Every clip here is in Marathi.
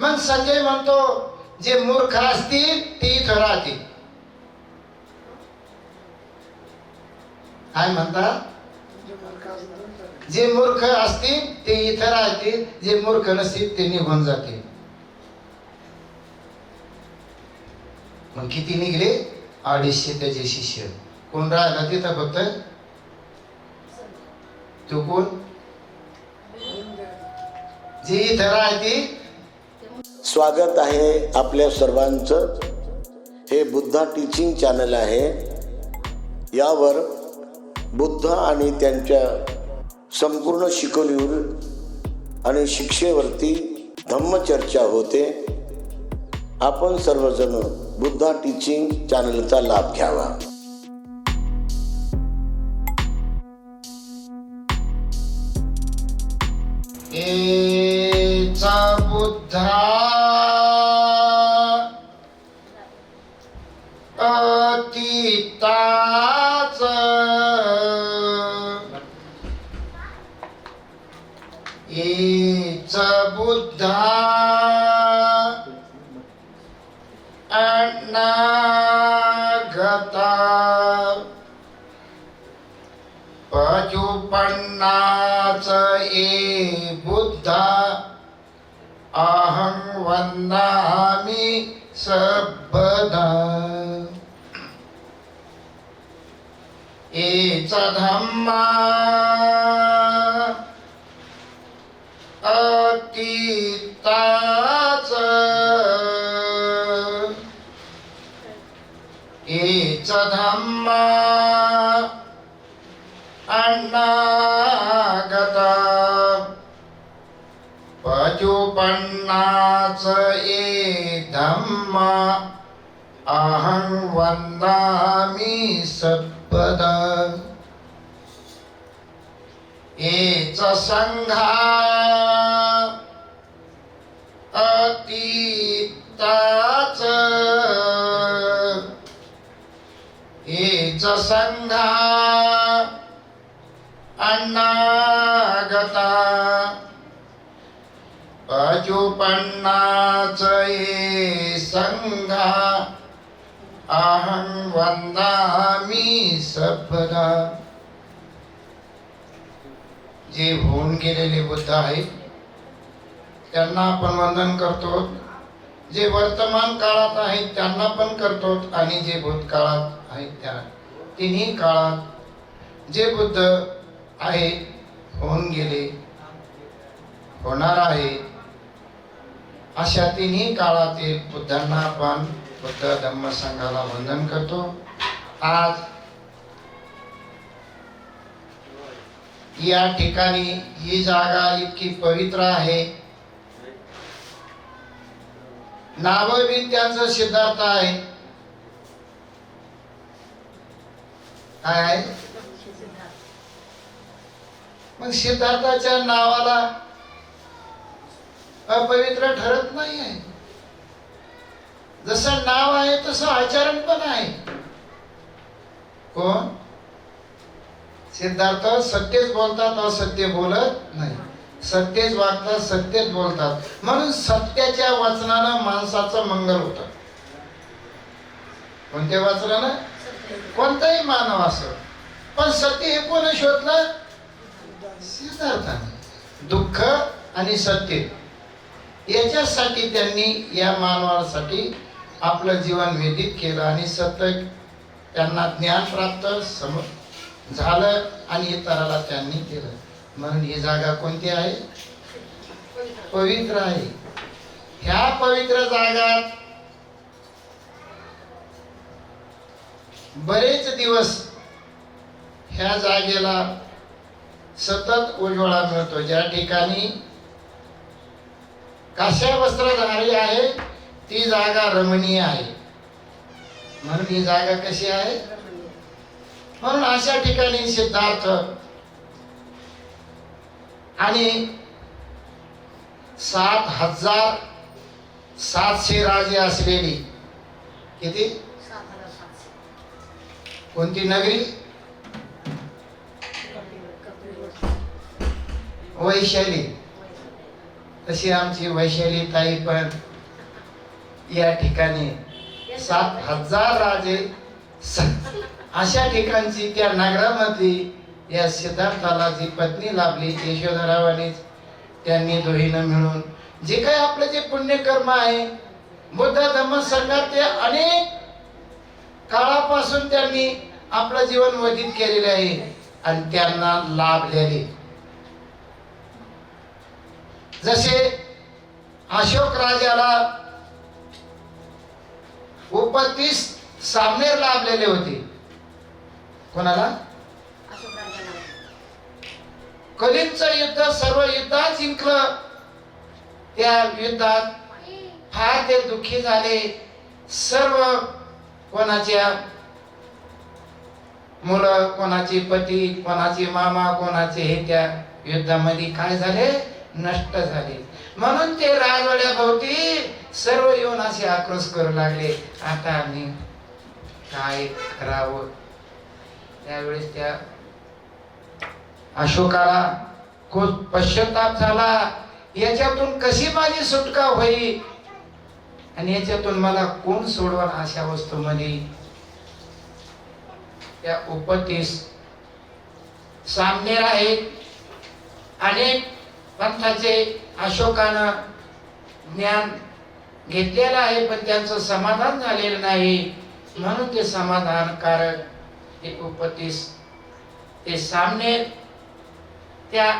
मग संजय म्हणतो जे मूर्ख असतील ते इथं राहतील. काय म्हणतात? जे मूर्ख असतील ते इथं राहतील, जे मूर्ख नसतील ते निघून जातील. मग किती निघले? 250 त्याचे शिष्य. कोण राहिला तिथं फक्त? तो कोण? जे इथं राहतील. स्वागत आहे आपल्या सर्वांचं. हे बुद्धा टीचिंग चॅनल आहे. यावर बुद्ध आणि त्यांच्या संपूर्ण शिकवणीवर आणि शिक्षेवरती धम्मचर्चा होते. आपण सर्वजण बुद्धा टीचिंग चॅनलचा लाभ घ्यावा. एचा बुद्धा अतीताच एचा बुद्धा अनागता पचुपन्नाच ए बुद्धा अहं वन्दामि सर्वदा. एच धम्मा अतीताच एच धम्मा अनागता पचुपन्नाच ए धम्मा अहं वन्दामि सर्वदा. एच संघा अतीताच एच संघा अनागता पचुपन्नाच ए संघा अहं वन्दामि सर्वदा. जे होऊन गेलेले बुद्ध आहेत त्यांना आपण वंदन करतो. जे वर्तमान काळात आहेत त्यांना पण करतो आणि जे भूतकाळात आहेत त्या तिन्ही काळात जे बुद्ध आहेत, होऊन गेले, होणार आहे, अशा तिन्ही काळातील बुद्धांना आपण बुद्ध धम्म संघाला वंदन करतो. आज या ठिकाणी ही जागा इतकी पवित्र आहे. नाव बी त्यांचं सिद्धार्थ आहे. काय आहे? मग सिद्धार्थाच्या नावाला अपवित्र ठरत नाही आहे. जसं नाव आहे तसं आचरण पण आहे. कोण? सिद्धार्थ सत्यच बोलतात, असत्य बोलत नाही. सत्यच वागतात, सत्यच बोलतात. म्हणून सत्याच्या वचनानं माणसाचं मंगल होतं. कोणत्या वचनानं? कोणताही मानव असो. पण सत्य हे कोण शोधलं? सिद्धार्थाने. दुःख आणि सत्य याच्यासाठी त्यांनी या मानवासाठी आपलं जीवन व्यतीत केलं आणि सत्य त्यांना ज्ञान प्राप्त झालं आणि इतराला त्यांनी केलं. म्हणून ही जागा कोणती आहे? पवित्र आहे. ह्या पवित्र जागात बरेच दिवस ह्या जागेला सतत उजवळा मिळतो. ज्या ठिकाणी काश्या वस्त्रधारी आहे ती जागा रमणीय आहे. म्हणून ही जागा कशी आहे? म्हणून अशा ठिकाणी सिद्धार्थ आणि 7,700 राजे असलेली किती? कोणती नगरी? वैशाली. तशी आमची वैशाली ताई पण या ठिकाणी 7,000 राजे अशा ठिकाणची त्या नगरामध्ये या सिद्धार्थाला जी पत्नी लाभली यशोधरावानी त्यांनी दोहीनं मिळून जे काही आपलं जे पुण्यकर्म आहे बुद्ध धम्म संघात ते अनेक काळापासून त्यांनी आपलं जीवन व्यतीत केलेले आहे आणि त्यांना लाभलेले. जसे अशोक राजाला 29 सामनेर लाभलेले होते. कोणाला? कलिंगचं युद्ध सर्व युद्धात जिंकलं. त्या युद्धात फार ते दुःखी झाले. सर्व कोणाच्या मुलं, कोणाचे पती, कोणाचे मामा, कोणाचे हे त्या युद्धामध्ये काय झाले? नष्ट झाले. म्हणून ते राजवाड्या भोवती सर्व येऊन असे आक्रोश करू लागले, आता आम्ही काय करावं. त्यावेळेस त्या अशोकाला खूप पश्चाताप झाला. याच्यातून कशी माझी सुटका होईल आणि याच्यातून मला कोण सोडवणार अशा वस्तूमध्ये त्या 29 सामनेर आहेत. अनेक पंथाचे अशोकानं ज्ञान घेतलेलं आहे पण त्यांचं समाधान झालेलं नाही. म्हणून ते समाधानकारक ते 29 ते सामनेर त्या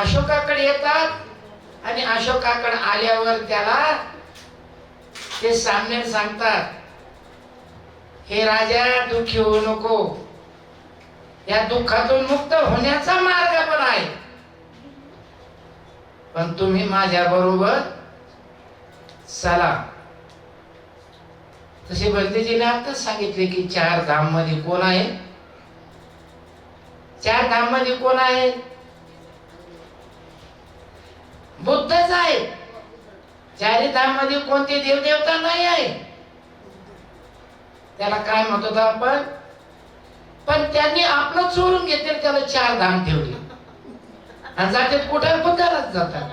अशोकाकडे येतात आणि अशोकाकडे आल्यावर त्याला ते सामनेर सांगतात, हे राजा दुःखी होऊ नको, या दुःखातून मुक्त होण्याचा मार्ग पण आहे, पण तुम्ही माझ्या बरोबर चला. तसे बंदीजीने आताच सांगितले की 4 धाम मध्ये कोण आहे? 4 धाम मध्ये कोण आहे? बुद्धच आहे. 4 धाम मध्ये कोणते देवदेवता नाही आहे. त्याला काय म्हणतो आपण? पण त्यांनी आपलं चोरून घेतले, त्याला 4 धाम ठेवले आणि जातात कुठे? बुद्धालाच जातात.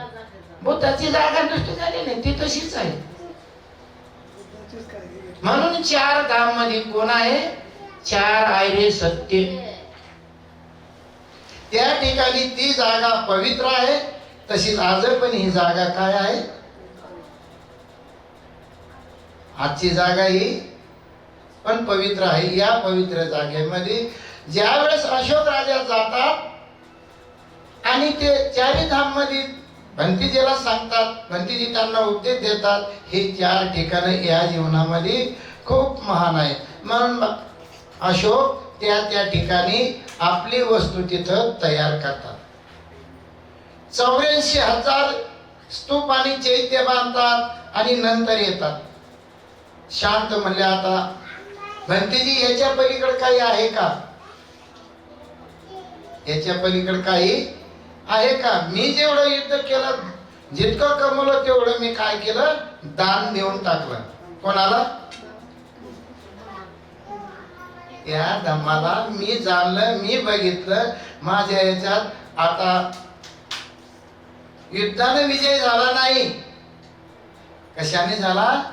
बुद्धाची जागा नष्ट झाली नाही, ती तशीच आहे. म्हणून 4 धाम मध्ये कोण आहे? 4 आयरे सत्य. त्या ठिकाणी ती जागा पवित्र आहे. तशीच आज पण ही जागा काय आहे? आजची जागा ही पण पवित्र आहे. या पवित्र जागेमध्ये ज्या वेळेस अशोक राजा जातात आणि ते 4 धाम मध्ये भंतीजीला सांगतात, भंतीजी त्यांना उपदेश देतात, हे 4 ठिकाण या जीवनामध्ये खूप महान आहेत. म्हणून अशोक त्या ठिकाणी आपली वस्तू तिथं तयार करतात. 84,000 स्तूप आणि चैत्य बांधतात आणि नंतर येतात. शांत म्हणले, आता भंतीजी याच्या पलीकडे काही आहे का? याच्या पलीकडे काही आहे का? मी जेवढं युद्ध केलं, जितकं कमवलं तेवढं मी काय केलं? दान देऊन टाकलं. कोणाला? या धम्माला मी जाणलं, मी बघितलं, माझ्या याच्यात आता युद्धाने विजय झाला नाही. कशाने झाला?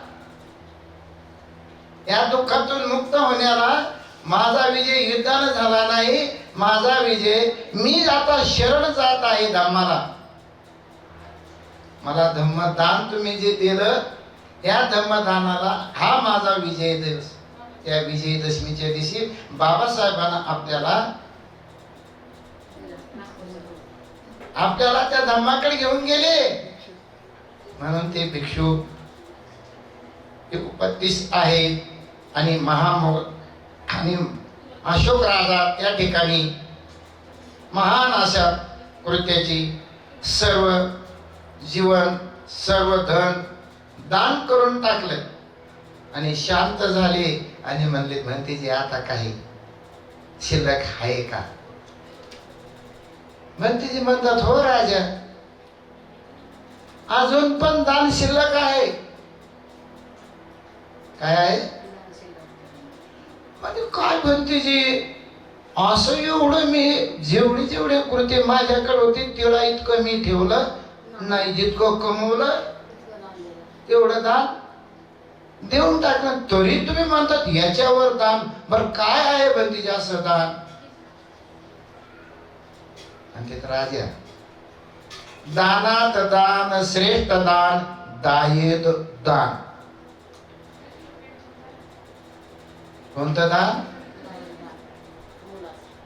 या दुःखातून मुक्त होण्याला माझा विजय युद्धाने झाला नाही. माझा विजय, मी आता शरण जात आहे धम्माला. मला धम्मदान तुम्ही जे दिलं, या धम्मदानाला हा माझा विजय दिवस. त्या विजयदशमीच्या दिवशी बाबासाहेबांना आपल्याला त्या धम्माकडे घेऊन गेले. म्हणून ते भिक्षू 29 आहेत आणि आणि अशोक राजा त्या ठिकाणी महान अशा कृत्याची सर्व जीवन, सर्व धन दान करून टाकलं आणि शांत झाले आणि म्हणले, भंतीजी आता काही शिल्लक आहे का? भंतीजी म्हणतात, हो राजा, अजून पण दान शिल्लक आहे. काय आहे? म्हणजे काय भंतीजी, असं एवढं मी जेवढे कृत्य माझ्याकडे होते तेवढा इतकं मी ठेवलं नाही, जितकं कमवलं तेवढं दान देऊन टाकलं. तरी तुम्ही म्हणतात याच्यावर दान. बर काय आहे बंदी जास्त दान? आणि ते राजा दानात दान श्रेष्ठ दान दायेत दान. कोणतं दान?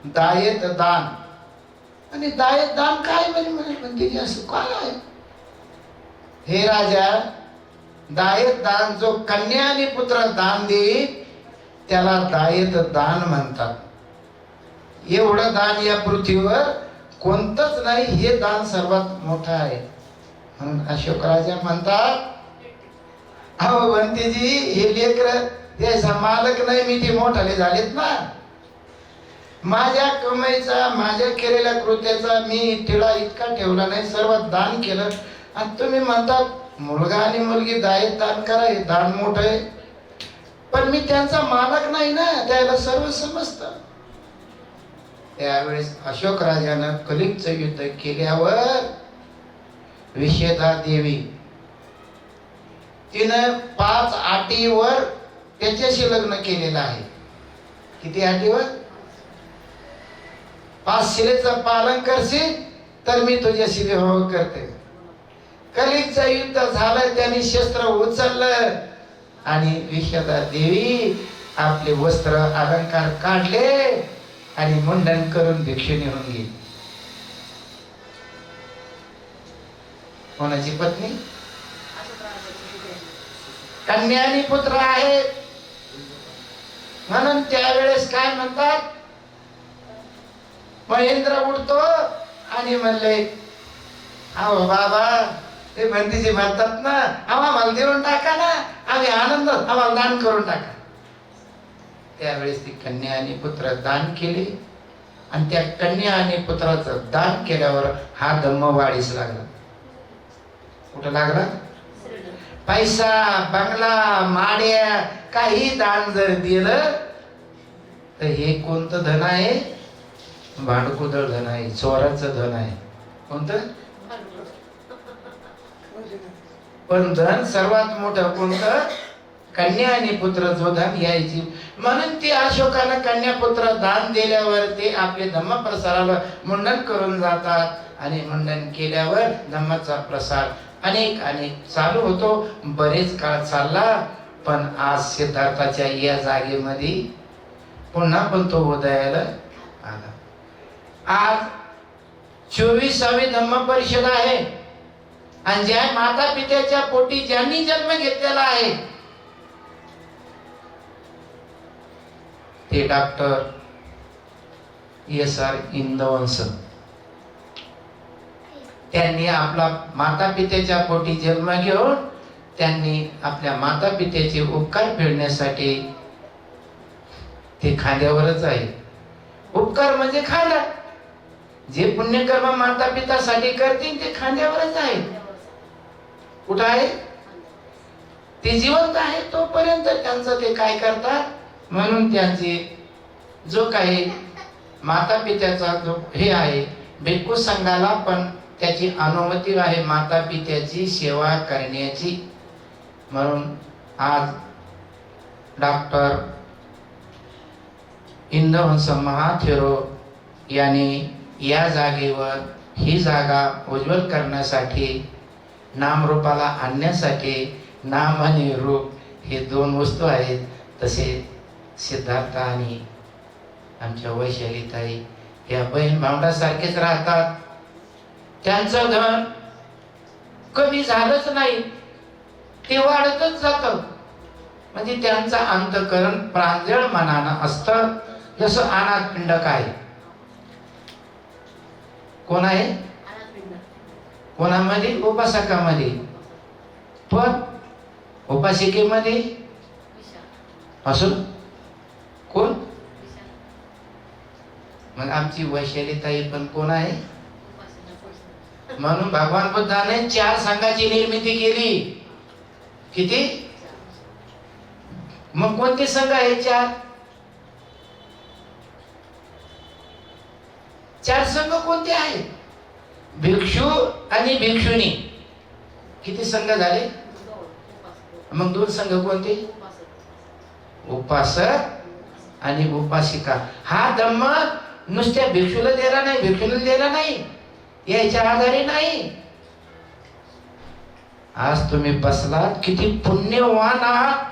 दायेत दान. आणि दायेत दान काय म्हणजे असं काय आहे? हे राजा, दायेत दान जो कन्या आणि पुत्र दान देईल त्याला दायेत दान म्हणतात. एवढं दान या पृथ्वीवर कोणतंच नाही, हे दान सर्वात मोठं आहे. म्हणून अशोक राजा म्हणतात, अहो बंतीजी, हे लेकर त्याचा मालक नाही, मी ते मोठाले झालेत ना. माझ्या कमाईचा, माझ्या केलेल्या कृत्याचा मी तिळा इतका ठेवला नाही, सर्व दान केलं. आणि तुम्ही म्हणतात मुलगा आणि मुलगी दायेत दान करा, हे दान मोठं आहे. पण मी त्यांचा मालक नाही ना, त्याला सर्व समजतं. त्यावेळेस अशोक राजानं कलिंगचं युद्ध केल्यावर विषेधा देवी तिनं 5 अटीवर त्याच्याशी लग्न केलेलं आहे. किती अटीवर? 5 शिलेचं पालन करशील तर मी तुझ्याशी विवाह करते. कलिंगचं युद्ध झालं, त्यांनी शस्त्र उचललं आणि विषेधा देवी आपले वस्त्र अलंकार काढले आणि मुंडन करून भिक्षु निघून गेली. कोणाची पत्नी? कन्या आणि पुत्र आहेत. म्हणून त्यावेळेस काय म्हणतात, महेंद्र उठतो आणि म्हणले, अहो बाबा, ते बंदीजी म्हणतात ना, आम्हाला देऊन टाका ना, आम्ही आनंद आम्हाला दान करून टाका. त्यावेळेस ती कन्या आणि पुत्र दान केले. आणि त्या कन्या आणि पुत्राचं दान केल्यावर हा धम्म वाढीस लागला. कुठं लागला? पैसा, बंगला, माड्या काही दान जर दिलं तर हे कोणतं धन आहे? भांडकुदळ धन आहे, चोराचं धन आहे. कोणतं? पण धन सर्वात मोठं कोणतं? कन्या आणि पुत्र जो धन यायची. म्हणून ती अशोकानं कन्या पुत्र दान दिल्यावर ते आपले धम्म प्रसाराला मुंडन करून जातात. आणि मुंडन केल्यावर धम्माचा प्रसार अनेक चालू होतो. बरेच काळ चालला. पण आज सिद्धार्थाच्या या जागेमध्ये पुन्हा पण तो उदयाला आला. आज 24वी धम्म परिषद आहे. आणि ज्या माता पित्याच्या पोटी ज्यांनी जन्म घेतलेला आहे ते डॉक्टर S.R. इंदवंस, त्यांनी आपला माता पित्याच्या पोटी जन्म घेऊन त्यांनी आपल्या माता पित्याचे उपकार फेडण्यासाठी ते खांद्यावरच आहे. उपकार म्हणजे खांदा. जे पुण्यकर्म माता पितासाठी करतील ते खांद्यावरच आहे. कुठं आहे? ते जिवंत आहे तोपर्यंत त्यांचं ते काय करतात. म्हणून त्यांचे जो काही माता पित्याचा जो हे आहे, भिक्खू संघाला पण त्याची अनुमती आहे माता पित्याची सेवा करण्याची. म्हणून आज डॉक्टर इंदवंस महाथेरो यांनी या जागेवर ही जागा उज्ज्वल करण्यासाठी, नामरूपाला आणण्यासाठी, नाम आणि रूप हे 2 वस्तू आहेत. तसे सिद्धार्थ आणि आमच्या वैशालीताई या बहीण भावंडासारखेच राहतात. त्यांचं धन कमी झालंच नाही, ते वाढतच जातं. म्हणजे त्यांचं अंतःकरण प्रांजळ मनानं असतं. जसं अनाथ पिंडक आहे. कोण आहे? कोणामध्ये? उपासकामध्ये. पण उपासिकेमध्ये असून कोण? मग आमची वैशालीताई पण कोण आहे? म्हणून भगवान बुद्धाने 4 संघाची निर्मिती केली. किती? मग कोणते संघ आहे? 4 संघ कोणते आहेत? भिक्षू आणि भिक्षुनी किती संघ झाले? मग दोन संघ कोणते? उपासक आणि उपासिका. हा धम्म नुसत्या भिक्षूला दिला नाही, भिक्षूला दिला नाही, याच्या आधारे नाही. आज तुम्ही बसलात, किती पुण्यवान आहात.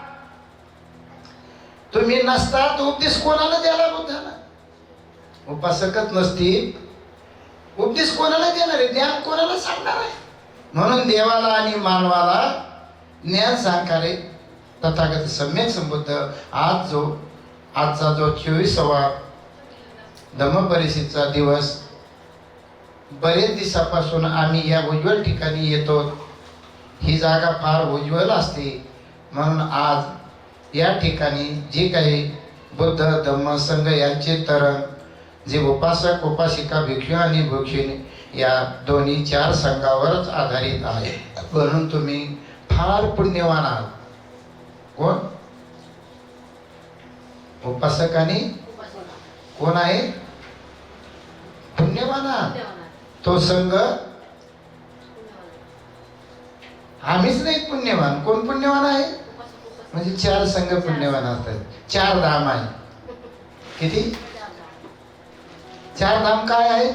तुम्ही नसतात उपदेश कोणाला द्याला बुद्धाला? उपासकच नसतील उपदेश कोणाला देणार आहे? ज्ञान कोणाला सांगणार आहे? म्हणून देवाला आणि मानवाला ज्ञान सांगणारे तथागत सम्यक संबुद्ध आजचा जो 24वा धम्मपरिषदेचा दिवस, बरेच दिवसापासून आम्ही या उज्ज्वल ठिकाणी येतो. ही जागा फार उज्ज्वल असते. म्हणून आज या ठिकाणी जे काही बुद्ध धम्म संघ यांचे तरण, जे उपासक उपासिका भिक्षू आणि भिक्षुणी या दोन्ही 4 संघावरच आधारित आहे. म्हणून तुम्ही फार पुण्यवान आहात. कोण? उपासक आणि कोण आहे? पुण्यवान आहात. तो संघ आम्हीच नाही पुण्यवान. कोण पुण्यवान आहे? म्हणजे 4 संघ पुण्यवान असतात. 4 धाम आहे. किती? 4 धाम काय आहे?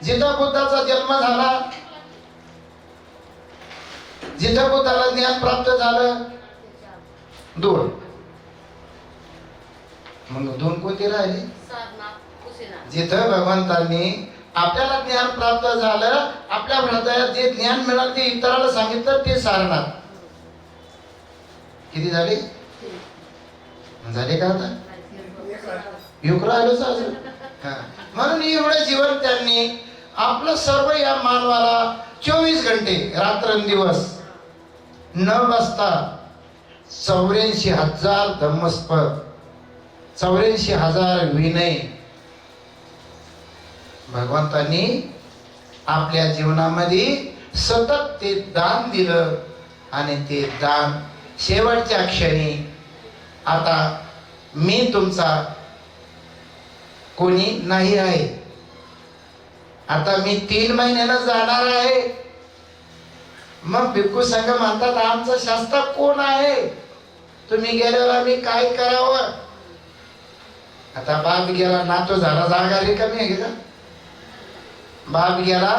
जिथं बुद्धाचा जन्म झाला, जिथं बुद्धाला ज्ञान प्राप्त झालं, 2. मग 2 कोणते राहिले? जिथं भगवंतांनी आपल्याला ज्ञान प्राप्त झालं, आपल्या हृदयात जे ज्ञान मिळालं ते इतराला सांगितलं, ते सारनाथ. किती झाले? झाले का आता? युक्र आलोच अजून. म्हणून एवढं जीवन त्यांनी आपलं सर्व या मानवाला 24 घंटे रात्रंदिवस न बसता 84,000 धम्मस्पद, 84,000 विनय भगवंतांनी आपल्या जीवनामध्ये सतत ते दान दिलं. आणि ते दान शेवटच्या क्षणी, आता मी तुमचा कोणी नाही आहे, आता मी 3 महिन्याला जाणार आहे. मग भिक्खू संघ म्हणतात, आमचं शास्त्र कोण आहे? तुम्ही गेल्यावर आम्ही काय करावं? आता बाप गेला, नातू झाला, जागा रिकामी आहे का? बाप गेला,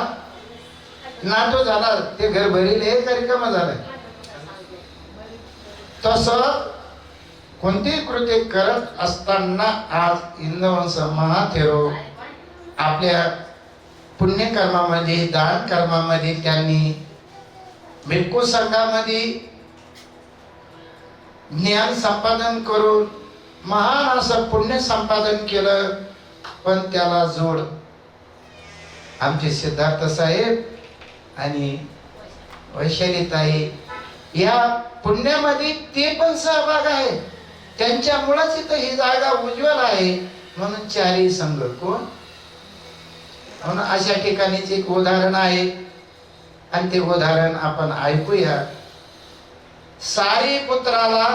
नातू झाला, ते घर भरीले का रिकामा झालाय? तसं कोणतेही कृत्य करत असताना आज इंद्रवंश महाथेरो आपल्या पुण्यकर्मामध्ये, दान कर्मामध्ये त्यांनी भिक्खू संघामध्ये ज्ञान संपादन करून महान असं पुण्य संपादन केलं. पण त्याला जोड आमचे सिद्धार्थ साहेब आणि वैशालीताई या पुण्यामध्ये ते पण सहभाग आहे. त्यांच्यामुळेच इथं ही जागा उज्ज्वल आहे. म्हणून 4 संघ. कोण? म्हणून अशा ठिकाणीच एक उदाहरण आहे आणि ते उदाहरण आपण ऐकूया. सारीपुत्राला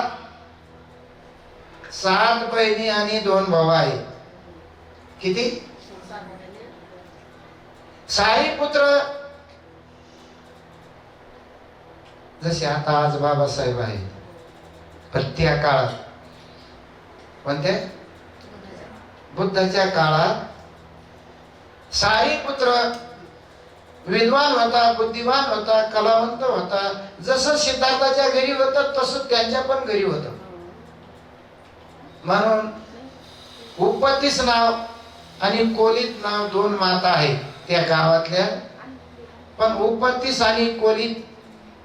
7 बहिणी आणि 2 भाऊ आहे. किती? सारीपुत्र जसे आता आज बाबासाहेब आहे, पण त्या काळात, कोणत्या? बुद्धाच्या काळात सारीपुत्र विद्वान होता, बुद्धिमान होता, कलावंत होता. जसं सिद्धार्थाच्या घरी होतं तसं त्यांच्या पण घरी होतं. म्हणून उपतीस नाव आणि कोलित नाव 2 माता आहेत त्या गावातल्या. पण उपतीस आणि कोलित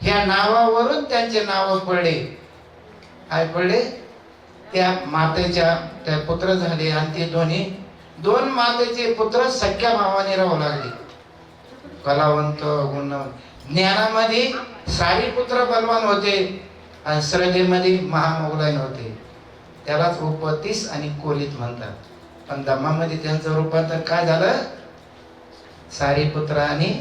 ह्या नावावरून त्यांचे नाव पडले. काय पडले? त्या मातेच्या त्या पुत्र झाले. आणि ते दोन्ही 2 मातेचे पुत्र सख्या भावाने राहू लागले. कलावंत, गुणवंत. ज्ञानामध्ये सारीपुत्र बलवान होते आणि श्रद्धेमध्ये महामौलान होते. त्यालाच उपतीस आणि कोलित म्हणतात. पण धम्मामध्ये त्यांचं रूपांतर काय झालं? सारीपुत्र आणि,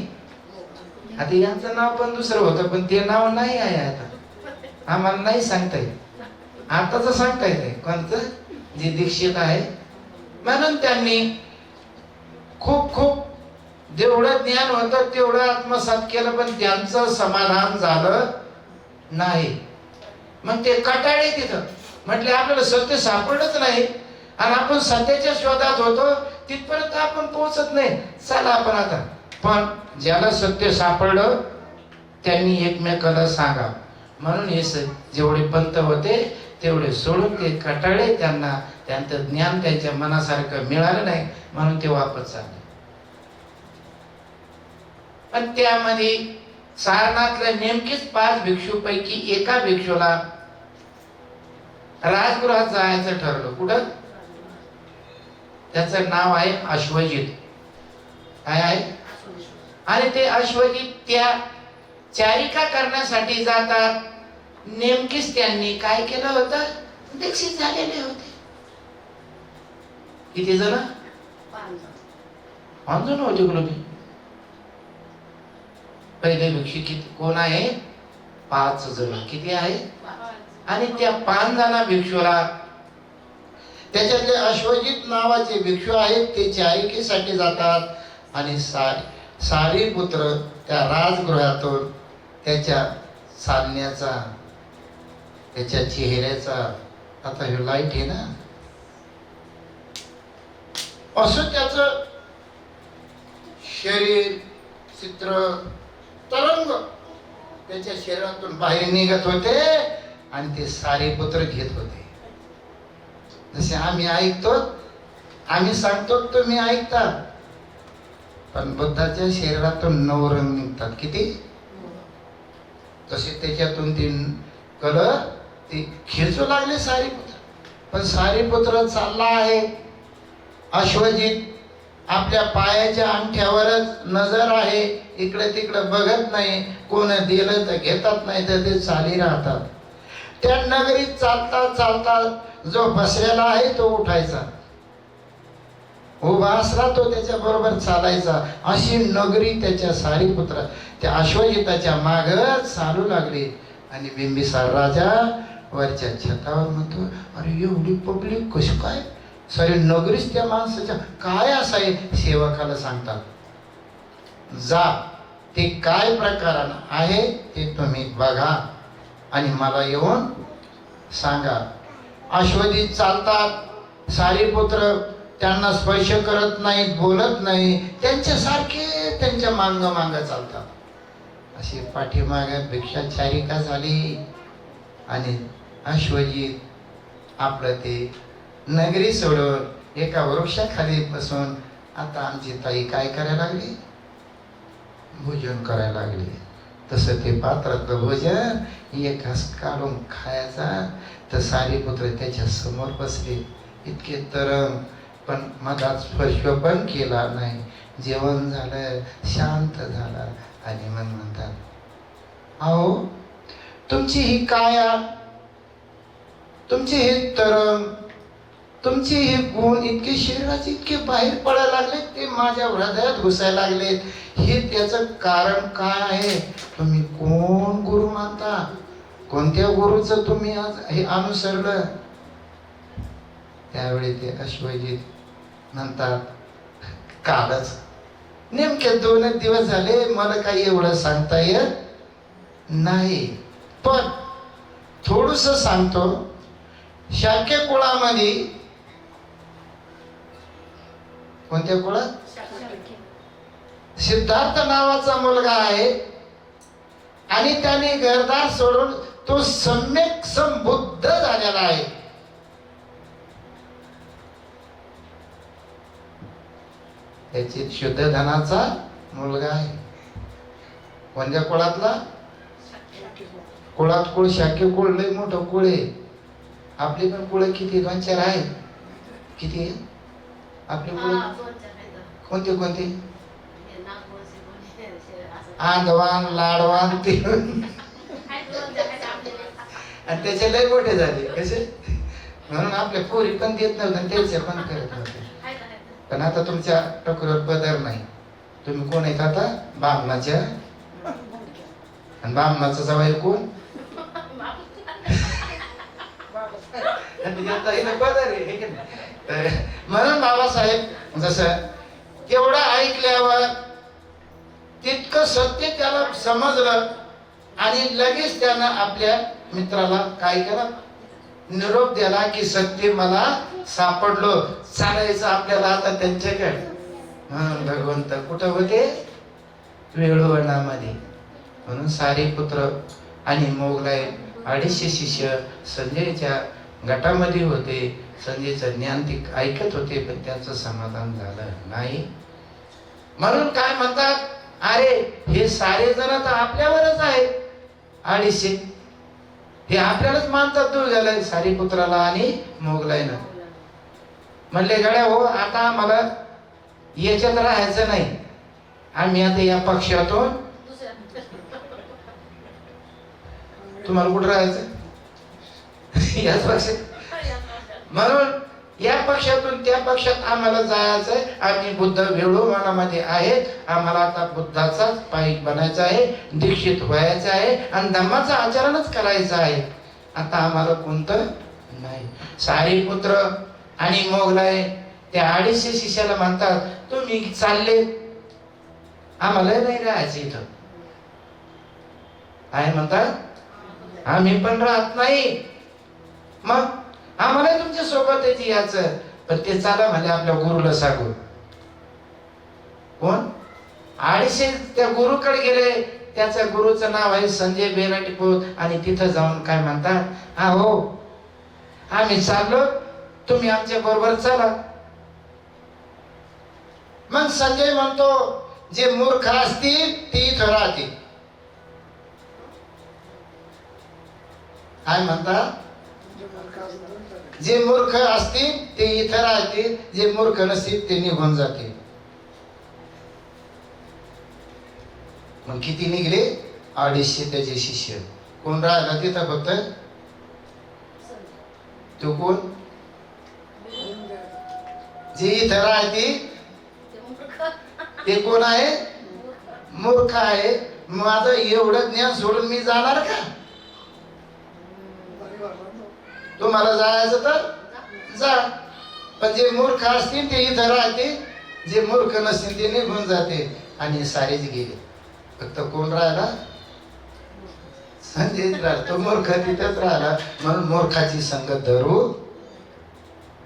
आता यांचं नाव पण दुसरं होतं, पण ते नाव नाही आहे आता. आम्हाला नाही सांगता येत. आताच सांगता येत आहे कोणतं? जे दीक्षित आहे. म्हणून त्यांनी खूप खूप जेवढं ज्ञान होतं तेवढं आत्मसात केलं, पण त्यांचं समाधान झालं नाही. मग ते कटाळे तिथं म्हटले आपल्याला सत्य सापडलंच नाही आणि आपण सत्याच्या शोधात होतो, तिथपर्यंत आपण पोहोचत नाही, चला आपण आता. पण ज्याला सत्य सापडलं त्यांनी एकमेकाला सांगा, म्हणून हे जेवढे पंत होते तेवढे सोडून ते कटाळे, त्यांना त्यांचं ज्ञान त्यांच्या मनासारखं मिळालं नाही म्हणून ते वापस चालले. पण त्यामध्ये सारनाथला नेमकीच 5 भिक्षूपैकी एका भिक्षूला राजगृहात जायचं ठरलं. कुठं? त्याचं नाव आहे अश्वजित. काय आहे? आणि ते अश्वजित त्या चारिका करण्यासाठी जातात. नेमकीच त्यांनी काय केलं होतं? दीक्षित झालेले होते. किती जण? 5 जण होते. गुरुजी पहिले भिक्षू किती कोण आहे? 5 जण. किती आहे? आणि त्या 5 जण भिक्षूला, त्याच्यातले अश्वजित नावाचे भिक्षू आहेत, ते चारिकेसाठी जातात आणि सारीपुत्र त्या राजगृहातून त्याच्या चालण्याचा, त्याच्या चेहऱ्याचा, आता हे लाईट आहे ना, असं त्याचं शरीर चित्र तरंग त्याच्या शरीरातून बाहेर निघत होते आणि ते सारीपुत्र घेत होते. जसे आम्ही ऐकतो, आम्ही सांगतो, तुम्ही ऐकता, पण बुद्धाच्या शरीरातून 9 रंग निघतात. किती? तसे त्याच्यातून 3 कलर ते खेचू लागले सारीपुत्र. पण सारीपुत्र चालला आहे. अश्वजित आपल्या पायाच्या अंगठ्यावरच नजर आहे, इकडे तिकडे बघत नाही, कोण दिलं तर घेतात, नाही तर ते चाली राहतात. त्या नगरीत चालता चालता जो बसलेला आहे तो उठायचा, उभा असला तो त्याच्या बरोबर चालायचा. अशी नगरी त्याच्या सारीपुत्र त्या अश्वजिताच्या माग चालू लागली. आणि बिंबिसार राजा वरच्या छतावर म्हणतो, अरे एवढी पब्लिक कशी काय? सारी नगरीच त्या माणसाच्या काय असाय? सेवकाला सांगतात, जा ते काय प्रकार आहे ते तुम्ही बघा आणि मला येऊन सांगा. अश्वजित चालतात, सारीपुत्र त्यांना स्पर्श करत नाहीत, बोलत नाही, त्यांच्यासारखे त्यांच्या मांग चालतात. अशी पाठीमागे भिक्षाचारिका झाली आणि अश्वजित आपलं ते नगरी सोडून एका वृक्षाखाली बसून आता आमची ताई काय करायला लागली? भोजन करायला लागली. तसं ते पात्रातलं भोजन एक घास काढून खायचा. तर सारीपुत्र त्याच्या समोर बसले, इतके तरंग, पण मधात स्पर्श पण केला नाही. जेवण झालं, शांत झाला आणि मग म्हणतात, अहो तुमची ही काया, तुमचे हे तरंग, तुमचे हे गुण इतके शरीराचे इतके बाहेर पडायला लागले, ते माझ्या हृदयात घुसायला लागलेत. हे त्याचं कारण काय आहे? तुम्ही कोण गुरु मानता? कोणत्या गुरुचं तुम्ही आज हे अनुसरलं? त्यावेळी ते अश्वजित म्हणतात, कालच नेमके 2 दिवस झाले, मला काही एवढं सांगता येत नाही, पण थोडस सांगतो. शाक्य कुळामध्ये, कोणत्या कुळात? सिद्धार्थ नावाचा मुलगा आहे आणि त्याने घरदार सोडून तो सम्यक संबुद्ध झालेला आहे. त्याची शुद्ध धनाचा मुलगा आहे. कोणत्या कुळातला? कुळात कुळ, शाक्य कुळ लय मोठं कुळ आहे. आपली पण कुळ किती? 2-4 आहे. किती आहे आपली कुळ? कोणते कोणते? आंधवान, लाडवान, ते आणि त्याचे लय मोठे झाले. कसे? म्हणून आपल्या पोरी पण देत नव्हते, त्याचे पण करत नव्हते. पण आता तुमच्या टोकरीवर बदल नाही. तुम्ही कोण आहेत आता? बामणाच्या. आणि बामणाचा जवळ कोण? म्हणून बाबासाहेब जसं तेवढं ऐकल्यावर तितकं सत्य त्याला समजलं आणि लगेच त्यानं आपल्या मित्राला काय केलं, निरोप दिला की सत्य मला सापडलो, चालायचं आपल्याला आता त्यांच्याकडे. भगवंत कुठं होते? वेळूवनामध्ये. म्हणून सारीपुत्र आणि मोगलाई 250 शिष्य संजयच्या गटामध्ये होते. संजयचं ज्ञान ते ऐकत होते, पण त्यांचं समाधान झालं नाही. म्हणून काय म्हणतात, अरे हे सारे जण तर आपल्यावरच आहेत, 250 हे आपल्यालाच मानतात. दूर झालंय सारीपुत्राला आणि मोगलाईनं. म्हणले गड्या हो, आता आम्हाला याच्यात राहायचं नाही, आम्ही आता या पक्षातून. तुम्हाला कुठं राहायचं? याच पक्षात. म्हणून या पक्षातून त्या पक्षात आम्हाला जायचंय. आम्ही बुद्ध वेळूवनामध्ये आहेत, आम्हाला आता बुद्धाचाच पाईक बनायचं आहे, दीक्षित व्हायचं आहे आणि धम्माचं आचरणच करायचं आहे. आता आम्हाला कोणतं नाही. सारीपुत्र आणि मोगलाई त्या 250 शिष्याला म्हणतात, तुम्ही चालले, आम्हाला नाही राहायचं इथं. काय म्हणतात, आम्ही पण राहत नाही, मग आम्हाला तुमच्या सोबत यायचं. पण ते चला म्हणजे आपल्या गुरुला सांगू. कोण? 250 त्या गुरुकडे गेले. त्याच्या गुरुचं नाव आहे संजय बेराटीपूत. आणि तिथं जाऊन काय म्हणतात, हा हो आम्ही चाललो, तुम्ही आमच्या बरोबर चला. मग संजय म्हणतो, जे मूर्ख असतील ते इथं राहतील. काय म्हणतात, जे मूर्ख असतील ते इथं राहतील, जे मूर्ख नसतील ते निघून जातील. मग किती निघले? 250 त्याचे शिष्य. कोण राहिला तिथं फक्त? तो कोण? जे इथं राहतील ते कोण आहे? मूर्ख आहे. माझं एवढं ज्ञान सोडून मी जाणार का? तुम्हाला जायचं तर जा, पण जे मूर्ख असतील ते इथं राहते, जे मूर्ख नसतील ते निघून जाते. आणि सारेच गेले, फक्त कोण राहिला? संजय राहिला. तो मूर्ख तिथंच राहिला. म्हणून मूर्खाची संगत धरू.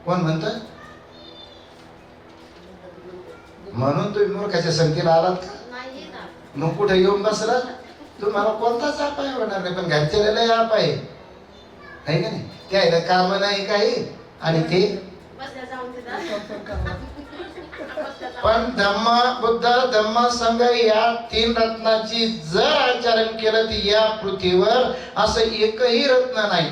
कोण म्हणत? म्हणून तुम्ही मूर्खाच्या संगतीला आलात का? मग कुठे येऊन बसला? तुम्हाला कोणताच अपाय होणार नाही, पण घरच्याला लय अपाय आहे का नाही? त्याला काम नाही काही, आणि ते पण धम्म बुद्ध धम्म संघ या 3 रत्नाची जर आचरण केलं तर या पृथ्वीवर असं एकही रत्न नाही.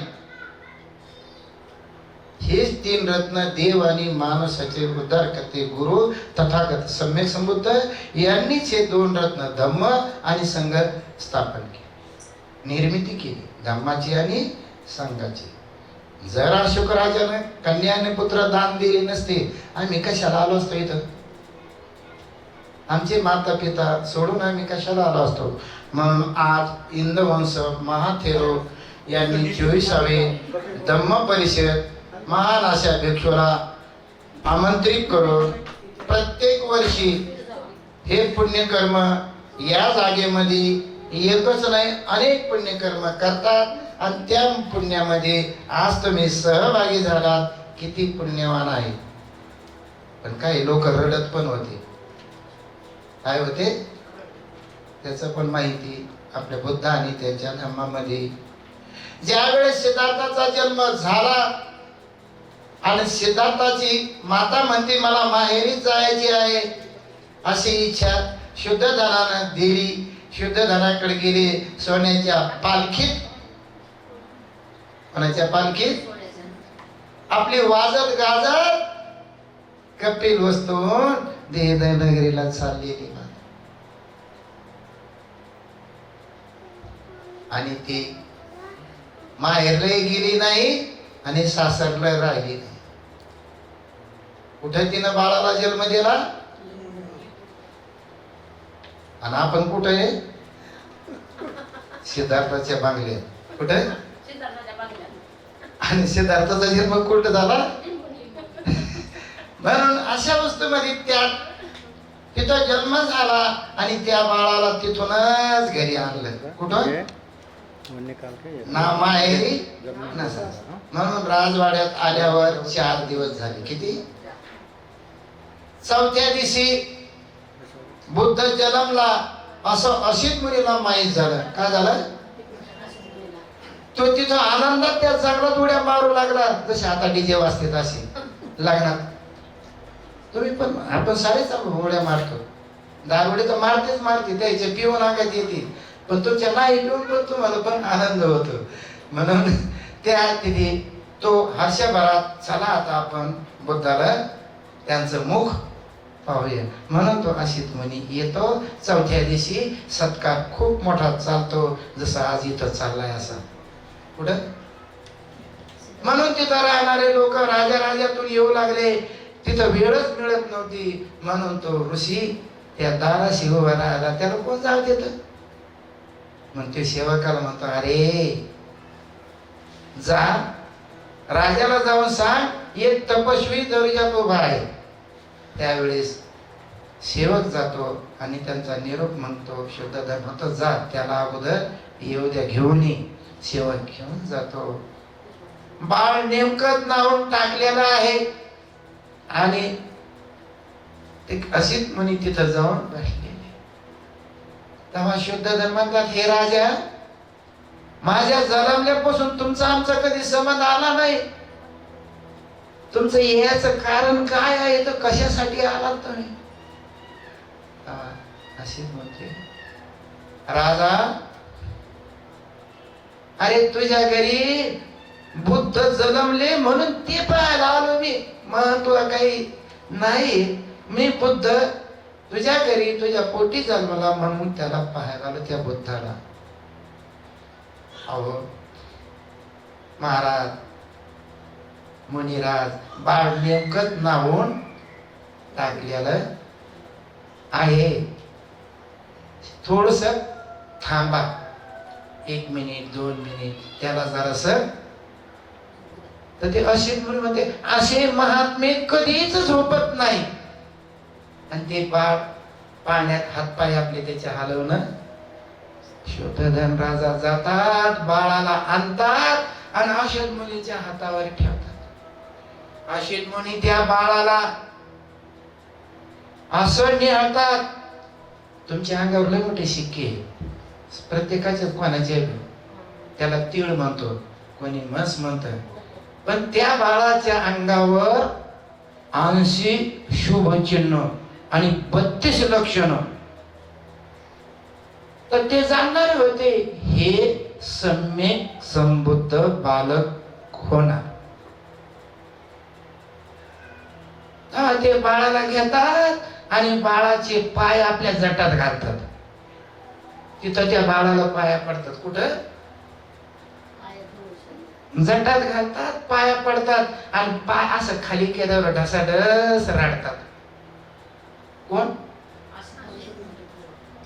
हेच 3 रत्न देव आणि माणसाचे उद्धार करते गुरु तथागत सम्यक संबुद्ध यांनीच हे 2 रत्न धम्म आणि संघ स्थापन केले, निर्मिती केली धम्माची आणि संघाची. जर अशोक राजाने कन्याने पुत्र दान दिले नसते, आम्ही कशाला आलो असतो इथं? आमचे माता पिता सोडून आम्ही कशाला आलो असतो? म्हणून आज इंदवंश महाथेरो यांनी 24वे धम्म परिषद महान अशा भिक्षूला आमंत्रित करून प्रत्येक वर्षी हे पुण्यकर्म या जागेमध्ये एकच नाही अनेक पुण्यकर्म करतात. आणि त्या पुण्यामध्ये आज तुम्ही सहभागी झालात, किती पुण्यवान आहे. पण काही लोक रडत पण होते. काय होते त्याचं पण माहिती आपल्या बुद्ध आणि त्यांच्या धम्मामध्ये. ज्या वेळेस सिद्धार्थाचा जन्म झाला आणि सिद्धार्थाची माता म्हणते मला माहेरी जायची आहे, अशी इच्छा शुद्ध धनानं दिली. शुद्ध धनाकडे गेले. सोन्याच्या पालखीत, कोणाच्या पालखीत? आपली वाजत गाजत कपिल वस्तून देह नगरीला चाललेली. आणि ती माहेरलाही गेली नाही आणि सासरला राहिली नाही. कुठे तिनं बाळाला जन्म दिला? आणि आपण कुठे आहे? सिद्धार्थाच्या बांगल्यात. कुठे? आणि सिद्धार्थाचा जन्म कुठे झाला? म्हणून अशा वस्तूमध्ये त्यात तिथं जन्म झाला आणि त्या बाळाला तिथूनच घरी आणलं. कुठं? ना माहेरी ना सासरी. म्हणून राजवाड्यात आल्यावर 4 दिवस झाले. किती? 4थ्या दिवशी बुद्ध जन्मला असं अशीच मुलीला माहीत झालं. काय झालं? तो तिथं आनंदात त्या जंगलात उड्या मारू लागला, जसे आता डीजे वाजते तसे लग्नात. तुम्ही पण, आपण सारेच उड्या मारतो. दारुडे तर मारते त्याचे पिऊन अंगात येते, पण तुमच्या नाही पिऊन पण तुम्हाला पण आनंद होतो. म्हणून त्या तिथे तो हर्षभरात, चला आता आपण बुद्धाला त्यांचं मुख पाहूया. म्हणून तो अशीत म्हणी येतो. 4थ्या दिवशी सत्कार खूप मोठा चालतो, जसा आज इथं चाललाय असा. कुठं? म्हणून तिथं राहणारे लोक राजातून येऊ लागले. तिथं वेळच मिळत नव्हती. म्हणून तो ऋषी त्या दाराशी उभा राहिला. त्याला कोण जाऊ देत? मग ते सेवकाला म्हणतो, अरे जा, राजाला जाऊन सांग एक तपस्वी दर्जात उभा आहे. त्यावेळेस सेवक जातो आणि त्यांचा निरोप म्हणतो. शुद्धधन होतं, जा त्याला अगोदर येऊ द्या, घेऊन ये. सेवक घेऊन जातो. बाळ नेमकंच नावून टाकलेलं आहे आणि ते अशीच म्हणी तिथं जाऊन बसलेले. तेव्हा शुद्धधन म्हणतात, हे राजा, माझ्या जन्मल्यापासून तुमचा आमचा कधी संबंध आला नाही. तुमचं याचं कारण काय आहे? तर कशासाठी आलात तुम्ही? अशीच म्हणते, राजा, अरे तुझ्या घरी बुद्ध जन्मले म्हणून ते पाहायला आलो मी. मग तुला काही नाही, मी बुद्ध तुझ्या घरी तुझ्या पोटी जन्मला म्हणून त्याला पाहायला आलो, त्या बुद्धाला. अहो महाराज, मुनिराज, बाळ नेमकंच नावून टाकलेलं आहे. थोडस थांबा, 1 मिनिट 2 मिनिट, त्याला जरास. तर ते असे म्हणते, असे महात्मे कधीच झोपत नाही. आणि ते बाळ पाण्यात हातपाय आपले त्याचे हलवणं. शुद्धधन राजा जातात, बाळाला आणतात आणि अशोक मुनीच्या हातावर ठेवतात. अशोक मुनी त्या बाळाला असं निहाळतात. तुमच्या अंगावर लय मोठे शिक्के, प्रत्येकाचे कोणाचे, त्याला तीळ म्हणतो, कोणी म्हस म्हणत, पण त्या बाळाच्या अंगावर 80 शुभ चिन्ह आणि 32 लक्षण. तर ते जाणणारे होते, हे सम्यक संबुद्ध बालक होणार. ते बाळाला घेतात आणि बाळाचे पाय आपल्या जटात घालतात. तिथं त्या बाळाला पाया पडतात. कुठं? जटात घालतात, पाया पडतात आणि पाय असं खाली केल्यावर ढसाढस रडतात. कोण?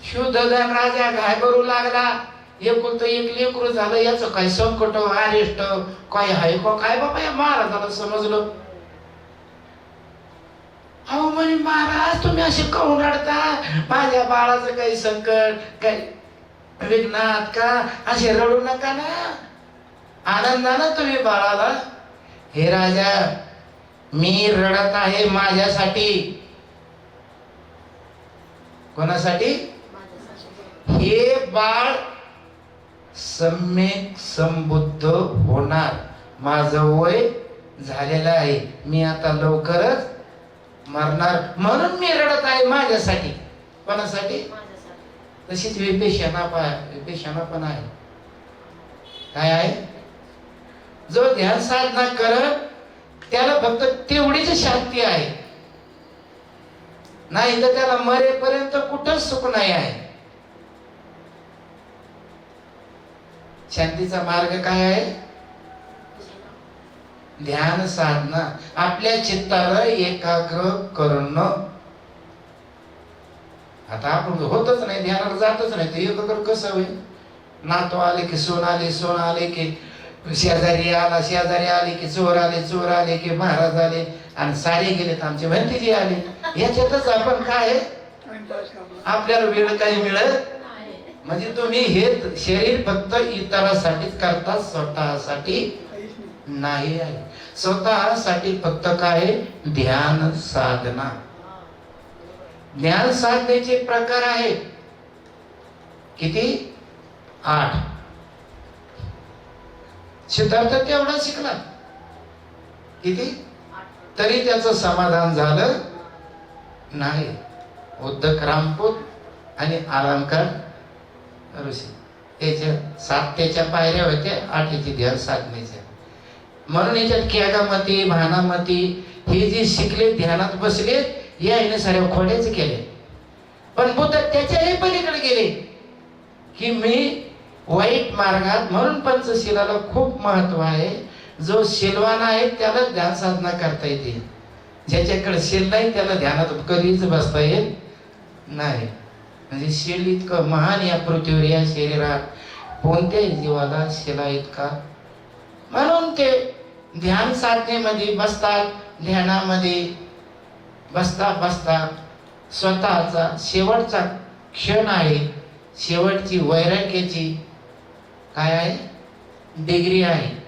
शुद्धधन राजा घाबरू लागला. एकुलतं एक लेकरू झालं, याचं काय संकट अरिष्ट काय आहे का काय बाबा या महाराजाला समजलं. अहो म्हणे, महाराज तुम्ही असे काहून रडता? माझ्या बाळाचं काही संकट काही विघ्नात का? असे रडू नका ना, आनंदानं तुम्ही बाळाला. हे राजा, मी रडत आहे माझ्यासाठी. कोणासाठी? हे बाळ सम्यक संबुद्ध होणार. माझं वय झालेलं आहे, मी आता लवकरच मरणार, म्हणून मी रडत आहे माझ्यासाठी. कोणासाठी? तशीच विपेशना पण आहे. काय आहे? जो ध्यान साधना करत त्याला फक्त तेवढीच शांती आहे, नाही तर त्याला मरेपर्यंत कुठंच सुख नाही आहे. शांतीचा मार्ग काय आहे? ध्यान साधना, आपल्या चित्ताला एकाग्र करणं. आता आपण होतच नाही, ध्यानाला जातच नाही, ते एकाग्र कसं होईल? नातो आले की सोन आले, सोन आले की शेजारी आला, शेजारी आले की चोर आले, चोर आले की महाराज आले आणि सारे गेले तर आमचे भंतीजी आले. याच्यातच आपण काय आपल्याला वेळ काही मिळत म्हणजे तुम्ही हे शरीर फक्त इतरांसाठीच करता, स्वतःसाठी नाही आहे. स्वतःसाठी फक्त काय? ध्यान साधना. ज्ञान साधनेचे प्रकार आहेत किती? 8. सिद्धार्थ तेवढा शिकला किती तरी त्याचं समाधान झालं नाही. उद्धक रामपूत आणि अलंकार ऋषी याच्या 7 पायऱ्या होत्या, 8 ध्यान साधनेच्या. म्हणून याच्यात क्यागामती, भानामती हे जे शिकले, ध्यानात बसले, याने साऱ्या खोड्याच केले. पण बुद्ध त्याच्याही पलीकडे गेले की मी वाईट मार्गात. म्हणून पंचशिलाला खूप महत्व आहे. जो शीलवान आहे त्याला ध्यान साधना करता येते, ज्याच्याकडे शील नाही त्याला ध्यानात कधीच बसता येत नाही. म्हणजे शील इतकं महान या पृथ्वीवर, या शरीरात कोणत्याही जीवाला शिला इतका. म्हणून ते ध्यान साधनेमध्ये बसतात. ध्यानामध्ये बसता बसता स्वतःचा शेवटचा क्षण आहे, शेवटची वैराग्याची काय आहे? डिग्री आहे.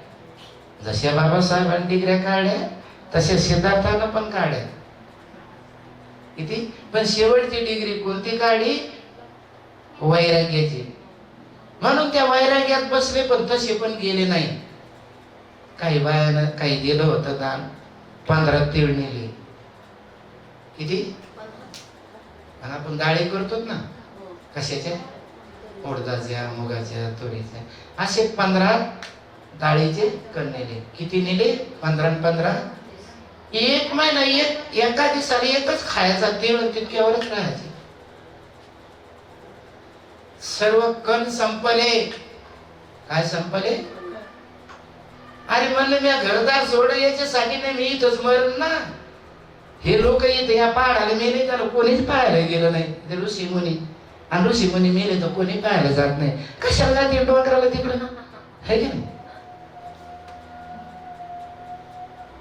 जशा बाबासाहेबांनी डिग्र्या काढल्या तशा सिद्धार्थानं पण काढल्या किती. पण शेवटची डिग्री कोणती काढली? वैराग्याची. म्हणून त्या वैराग्यात बसले, पण तसे पण गेले नाही. काही बायानं काही दिलं होतं दान, 15 तीळ नेले किती. आणि आपण डाळी करतो ना, कशाच्या? उडदाच्या, मुगाच्या, तुरीच्या, असे 15 डाळीचे कण नेले. किती नेले? 15. 1 महिना एका दिवसाला एकच खायचा, तीळ तितक्यावरच राहायचे. सर्व कण संपले. काय संपले? अरे म्हणलं मी घरदार सोडलं याच्यासाठी नाही, मी इथंच मरण ना. हे लोक इथे या पहाडाला मेले, त्याला कोणीच पाहायला गेलं नाही. ते ऋषी मुनी, आणि ऋषी मुनी मेले तर कोणी पाहायला जात नाही. कशाला जाते डोंगराला तिकडं? है की नाही?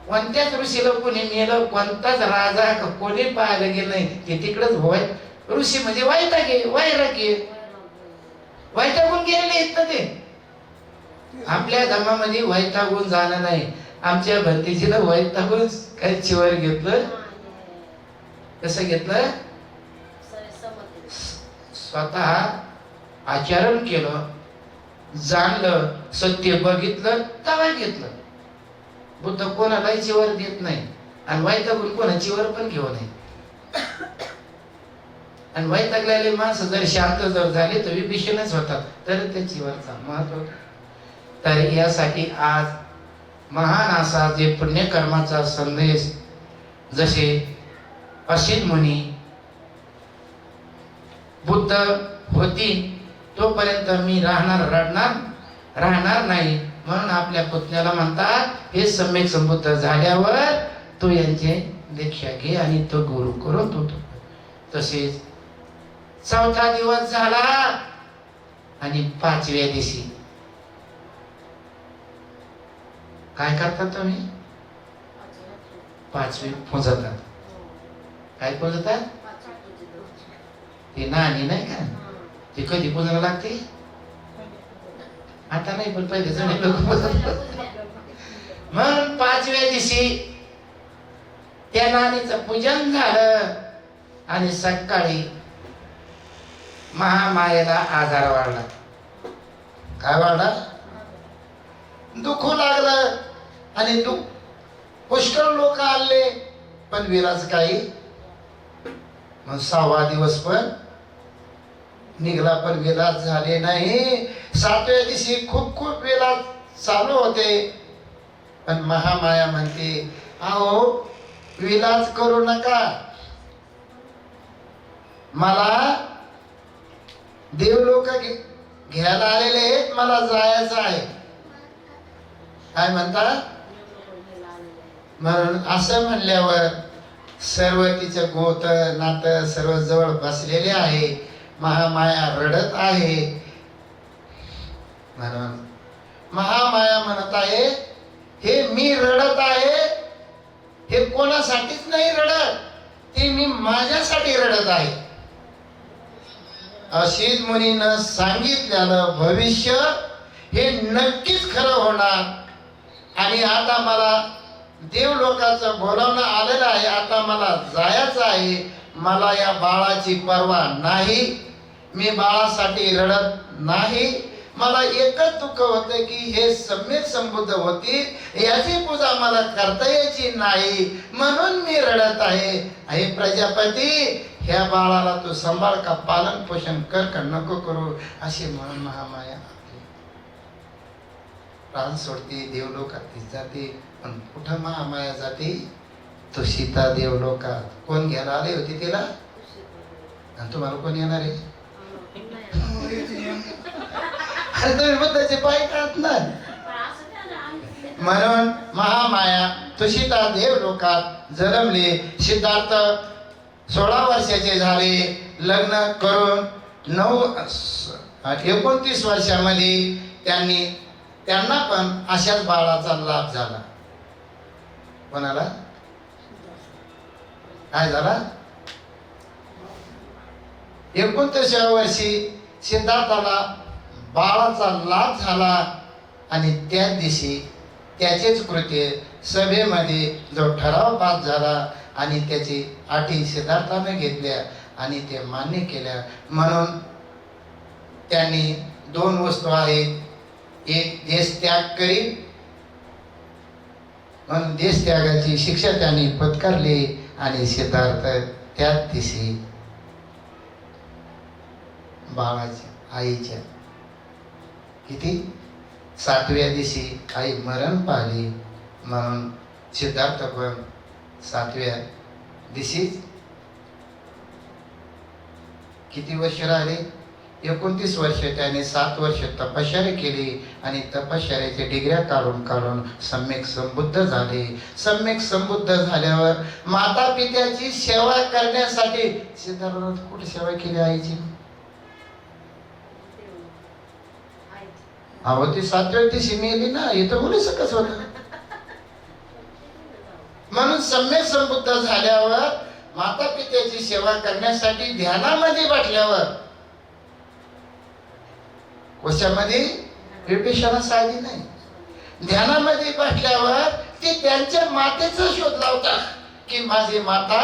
कोणत्याच ऋषीला कोणी मेलं, कोणताच राजा कोणी पाहायला गेलं नाही. ते तिकडच होय. ऋषी म्हणजे वैतागे, वैराग्य, वैतागून गेलेले आहेत ना ते. आपल्या धर्मामध्ये वैतागून जाणं नाही. आमच्या भंतीजीला वैतागून काही चिवर घेतलं. कसं घेतलं? स्वतः आचरण केलं, जाणलं, सत्य बघितलं, तवा घेतलं. बुद्ध कोणालाही चिवर देत नाही, आणि वैतागून कोणाची वर पण घेऊ नये. आणि वैतागलेले माणसं जर शांत जर झाले तर विभीषणच होतात, तर त्याची वरचा महत्व. तर यासाठी आज महान असा जे पुण्यकर्माचा संदेश, जसे असित मुनी बुद्ध होती तोपर्यंत मी राहणार नाही. म्हणून आपल्या पुतण्याला म्हणतात, हे सम्यक संबुद्ध झाल्यावर तू यांचे दीक्षा घे आणि तो गुरु करून तू. तसेच 4था दिवस झाला आणि 5व्या दिवशी काय करतात तुम्ही? 5वी पुजतात. काय पुजतात? ते नाणी नाही का, ते कधी पुजायला लागते? आता नाही, पण पहिले जुने लोक पुजतात. म्हणून 5व्या दिवशी त्या नाणीचं पूजन झालं आणि सकाळी महामायेला आजार वाढला. काय वाढला? दुखू लागलं. आणि पुष्कळ लोक आले, पण विराज काही. मग 6वा दिवस पण निघला, पण विलास झाले नाही. 7व्या दिवशी खूप विलास चालू होते, पण महामाया म्हणते, अहो विलास करू नका, मला देव लोक घ्यायला आलेले आहेत, मला जायचं आहे. काय म्हणतात? म्हणून असं म्हणल्यावर सर्व तिचं गोत नातं सर्व जवळ बसलेले आहे. महामाया रडत आहे. म्हणून महामाया म्हणत आहे, हे मी रडत आहे, हे कोणासाठीच नाही रडत, ते मी माझ्यासाठी रडत आहे. अशीच मुनीनं सांगितलेलं भविष्य हे नक्कीच खरं होणार. आणि आता मला देवलोकाचं बोलावणं आलेलं आहे, आता मला जायचं आहे. मला या बाळाची पर्वा नाही, मी बाळासाठी रडत नाही. मला एकच दुःख होतं की हे सम्यक संबुद्ध होतील, याची पूजा मला करता यायची नाही, म्हणून मी रडत आहे. हे प्रजापती, ह्या बाळाला तू सांभाळ का, पालन पोषण कर का नको करू, अशी म्हणून महामाया प्राण सोडते, देवलोकात जाते. पण कुठं महामाया जाते? तो सीता देवलोकात. कोण घ्यायला आले होते तिला? आणि तुम्हाला कोण येणार आहे? अरे तुम्ही बुद्धाचे पाय काढत ना. म्हणून महामाया तुषिता देवलोकात जन्मले. सिद्धार्थ 16 वर्षाचे झाले. लग्न करून 29 वर्षामध्ये त्यांना पण अशाच बाळाचा लाभ झाला. कोणाला? काय झाला? 29व्या वर्षी सिद्धार्थाला बाळाचा लाभ झाला. आणि त्याच दिवशी त्याचेच कृत्य सभेमध्ये जो ठराव पास झाला आणि त्याची अटी सिद्धार्थाने घेतल्या आणि ते मान्य केल्या. म्हणून त्यांनी 2 वस्तू आहेत. एक देश त्याग करील, म्हणून देश त्यागाची शिक्षा त्यांनी पत्करली. आणि सिद्धार्थ त्याच दिवशी बाळाच्या आईच्या किती 7व्या दिवशी आई मरण पावली. म्हणून सिद्धार्थ पण 7व्या दिवशी किती वर्ष राहिले? 29 वर्ष. त्याने 7 वर्ष तपश्चर्या केली आणि तपश्चर्याच्या डिग्र्या काढून सम्यक संबुद्ध झाले. सम्यक संबुद्ध झाल्यावर माता पित्याची सेवा करण्यासाठी सिद्धार्थ कुठे सेवा केली आईची? अहो ती 7व्या दिवशी मेली ना, इथं बोलू शकत होत. म्हणून सम्यक संबुद्ध झाल्यावर माता पित्याची सेवा करण्यासाठी ध्यानामध्ये बसल्यावर, कशामध्ये? विभीषणा साधी नाही, ध्यानामध्ये बसल्यावर ते त्यांच्या मातेचा शोध लावतात की माझी माता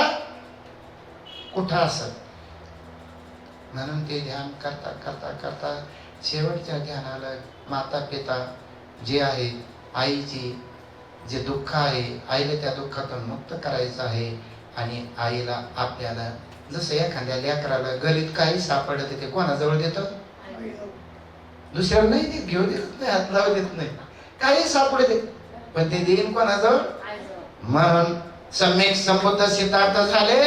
कुठं असत. म्हणून ते ध्यान करता करता करता शेवटच्या ध्यानाला माता पिता जे आहे, आईची जे दुःख आहे, आईला त्या दुःखातून मुक्त करायचं आहे. आणि आईला आपल्याला जसं एखाद्या लेकराला गलीत काही सापडत ते कोणाजवळ देतं? दुसऱ्याला नाही देत, घेऊ देत नाही, हात लावू देत नाही. काही सापडू देत, पण ते देईन कोणाजवळ? म्हणून सम्यक संबुद्ध सिद्धार्थ झाले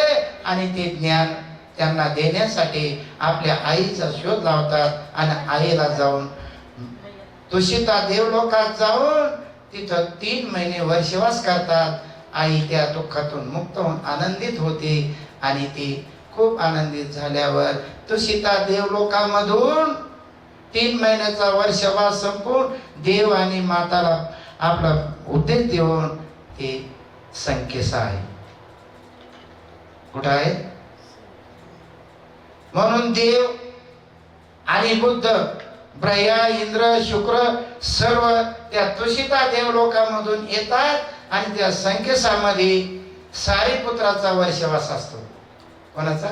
आणि ते ज्ञान त्यांना देण्यासाठी आपल्या आईचा शोध लावतात. आणि आईला जाऊन तुषिता देवलोकात जाऊन तिथं 3 महिने वर्षवास करतात. आई त्या दुःखातून मुक्त होऊन आनंदित होते. आणि ती खूप आनंदित झाल्यावर तुषिता देवलोकामधून 3 महिन्याचा वर्षवास संपून देव आणि माताला आपला उपदेश देऊन ते संकेसा आहे. कुठं आहे? म्हणून देव आणि बुद्ध, ब्रह्मा, इंद्र, शुक्र सर्व त्या तुषिता देवलोकामधून येतात. आणि त्या संकेसामध्ये सारीपुत्राचा वर्षवास असतो. कोणाचा?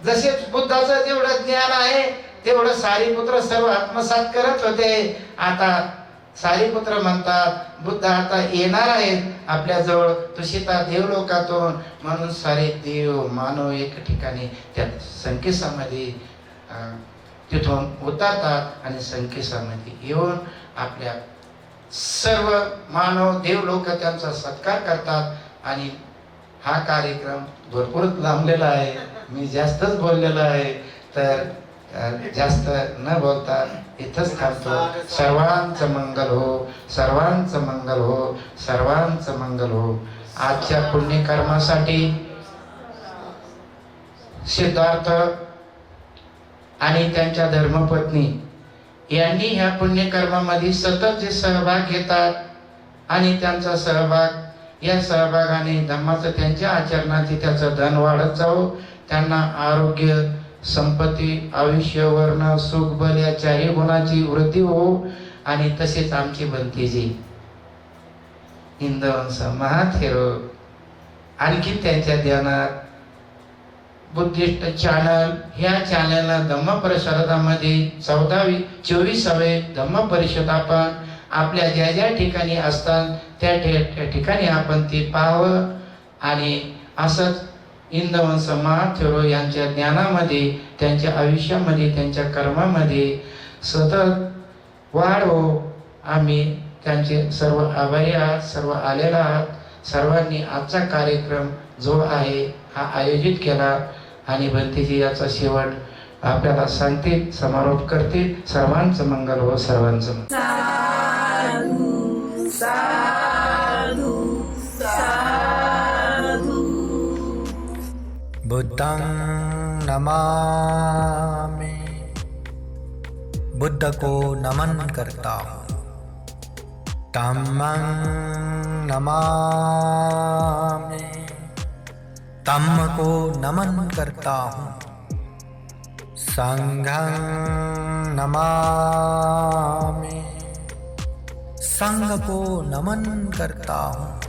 जसे बुद्धाचं जेवढं ज्ञान आहे तेवढं सारीपुत्र सर्व आत्मसात करत होते. आता सारीपुत्र म्हणतात बुद्ध आता येणार आहेत आपल्या जवळ तुषिता देवलोकातून. म्हणून सारे देव मानव एक ठिकाणी त्या संकेसामध्ये तिथून उतरतात आणि संकेसामध्ये येऊन आपल्या सर्व मानव देव लोक त्यांचा सत्कार करतात. आणि हा कार्यक्रम भरपूर लांबलेला आहे, मी जास्तच बोललेलो आहे, तर जास्त न बोलता इथंच थांबतो. सर्वांचं मंगल हो, सर्वांचं मंगल हो, सर्वांचं मंगल हो. आजच्या पुण्यकर्मासाठी सिद्धार्थ आणि त्यांच्या धर्मपत्नी यांनी ह्या पुण्यकर्मामध्ये सतत जे सहभाग घेतात आणि त्यांचा सहभाग, या सहभागाने धम्माचं त्यांच्या आचरणाची त्याचं धन वाढत जावो, त्यांना आरोग्य संपत्ती, आयुष्य, वर्ण, सुख, बल या चारही गुणाची वृद्धी हो. आणि तसेच आमची भंतीजी इंदवंस महाथेरो आणखी त्यांच्या ध्यानात बुद्धिस्ट चॅनल, ह्या चॅनलला धम्म परिषदामध्ये 24वे धम्म परिषद आपण आपल्या ज्या ज्या ठिकाणी असतात त्या ठिकाणी आपण ते पाहावं. आणि असंच इंदवंस महाथेरो यांच्या ज्ञानामध्ये, त्यांच्या आयुष्यामध्ये, त्यांच्या कर्मामध्ये सतत वाढ हो. आम्ही त्यांचे सर्व आभारी आहात, सर्व आलेला आहात. सर्वांनी आजचा कार्यक्रम जो आहे हा आयोजित केला आणि भंतीजी याचा शेवट आपल्याला सांगतील, समारोप करतील. सर्वांचं मंगल हो, सर्वांचं मंगल. साधु साधु साधु. बुद्धं नमामि, बुद्ध को नमन करता हूँ. धम्मं नमामि, धम्म को नमन करता हूँ. संघं नमामि, संघ को नमन करता हूँ.